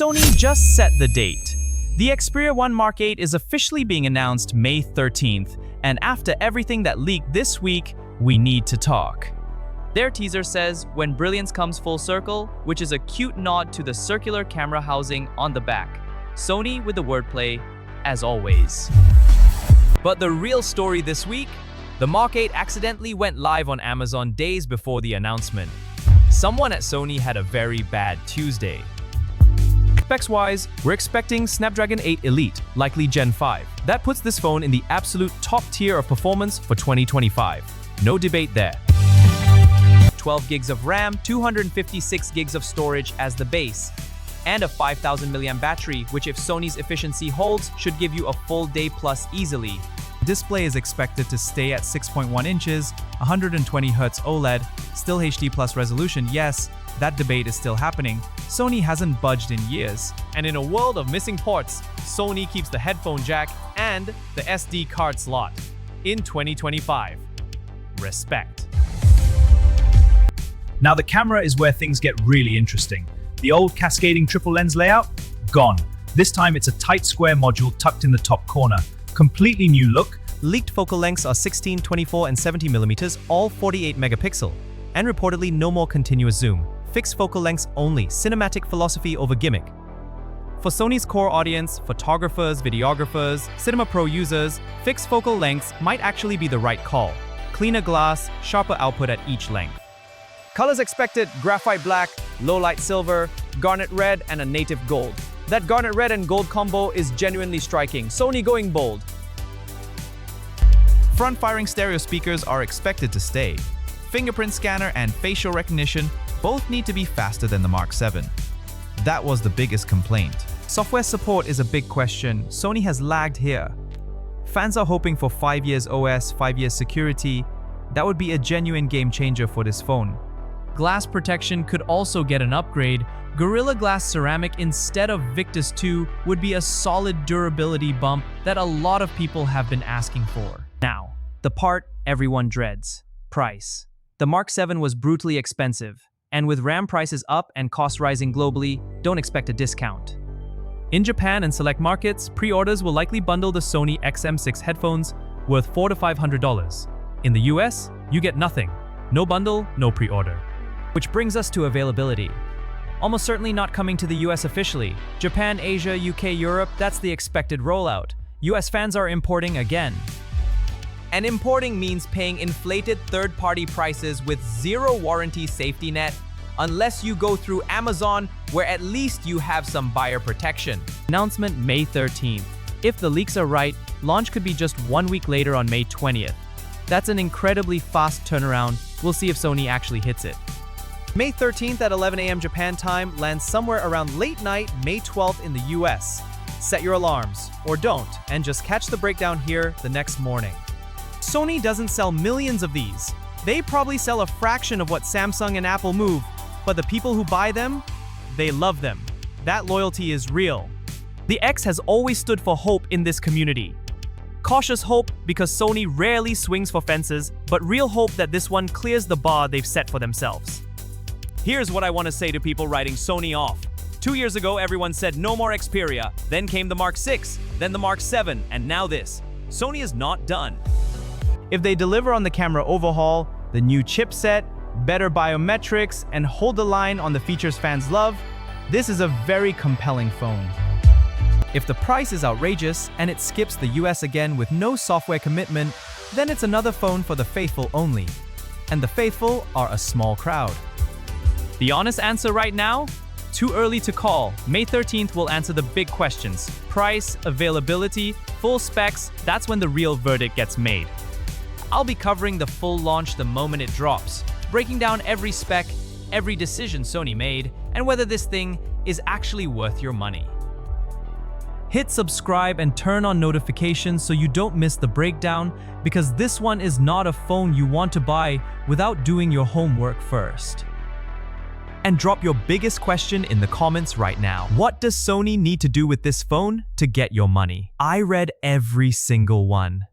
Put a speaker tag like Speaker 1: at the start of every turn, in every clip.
Speaker 1: Sony just set the date. The Xperia 1 Mark 8 is officially being announced May 13th, and after everything that leaked this week, we need to talk. Their teaser says, "When brilliance comes full circle," which is a cute nod to the circular camera housing on the back. Sony with the wordplay, as always. But the real story this week? The Mark 8 accidentally went live on Amazon days before the announcement. Someone at Sony had a very bad Tuesday. Specs-wise, we're expecting Snapdragon 8 Elite, likely Gen 5. That puts this phone in the absolute top tier of performance for 2025. No debate there. 12 gigs of RAM, 256 gigs of storage as the base, and a 5000 mAh battery, which if Sony's efficiency holds, should give you a full day plus easily.
Speaker 2: Display is expected to stay at 6.1 inches, 120Hz OLED, still HD plus resolution. Yes, that debate is still happening. Sony hasn't budged in years.
Speaker 1: And in a world of missing parts, Sony keeps the headphone jack and the SD card slot in 2025. Respect.
Speaker 2: Now the camera is where things get really interesting. The old cascading triple lens layout? Gone. This time it's a tight square module tucked in the top corner. Completely new look.
Speaker 1: Leaked focal lengths are 16, 24, and 70mm, all 48 megapixel. And reportedly no more continuous zoom. Fixed focal lengths only, cinematic philosophy over gimmick. For Sony's core audience, photographers, videographers, Cinema Pro users, fixed focal lengths might actually be the right call. Cleaner glass, sharper output at each length. Colors expected: graphite black, low light silver, garnet red, and a native gold. That garnet red and gold combo is genuinely striking. Sony going bold.
Speaker 2: Front-firing stereo speakers are expected to stay. Fingerprint scanner and facial recognition both need to be faster than the Mark 7. That was the biggest complaint. Software support is a big question. Sony has lagged here. Fans are hoping for 5 years OS, 5 years security. That would be a genuine game changer for this phone.
Speaker 1: Glass protection could also get an upgrade. Gorilla Glass ceramic instead of Victus 2 would be a solid durability bump that a lot of people have been asking for. Now, the part everyone dreads: price. The Mark 7 was brutally expensive, and with RAM prices up and costs rising globally, don't expect a discount. In Japan and select markets, pre-orders will likely bundle the Sony XM6 headphones worth $400 to $500. In the US, you get nothing. No bundle, no pre-order. Which brings us to availability. Almost certainly not coming to the US officially. Japan, Asia, UK, Europe, that's the expected rollout. US fans are importing again. And importing means paying inflated third-party prices with zero warranty safety net, unless you go through Amazon, where at least you have some buyer protection. Announcement May 13th. If the leaks are right, launch could be just 1 week later on May 20th. That's an incredibly fast turnaround. We'll see if Sony actually hits it. May 13th at 11 a.m. Japan time lands somewhere around late night, May 12th in the US. Set your alarms, or don't, and just catch the breakdown here the next morning. Sony doesn't sell millions of these. They probably sell a fraction of what Samsung and Apple move, but the people who buy them, they love them. That loyalty is real. The X has always stood for hope in this community. Cautious hope because Sony rarely swings for fences, but real hope that this one clears the bar they've set for themselves. Here's what I want to say to people writing Sony off. 2 years ago, everyone said no more Xperia, then came the Mark 6, then the Mark 7, and now this. Sony is not done. If they deliver on the camera overhaul, the new chipset, better biometrics, and hold the line on the features fans love, this is a very compelling phone. If the price is outrageous and it skips the US again with no software commitment, then it's another phone for the faithful only. And the faithful are a small crowd. The honest answer right now? Too early to call. May 13th will answer the big questions. Price, availability, full specs, that's when the real verdict gets made. I'll be covering the full launch the moment it drops, breaking down every spec, every decision Sony made, and whether this thing is actually worth your money. Hit subscribe and turn on notifications so you don't miss the breakdown, because this one is not a phone you want to buy without doing your homework first. And drop your biggest question in the comments right now. What does Sony need to do with this phone to get your money? I read every single one.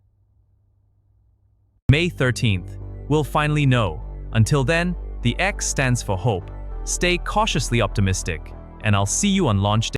Speaker 1: May 13th. We'll finally know. Until then, the X stands for hope. Stay cautiously optimistic, and I'll see you on launch day.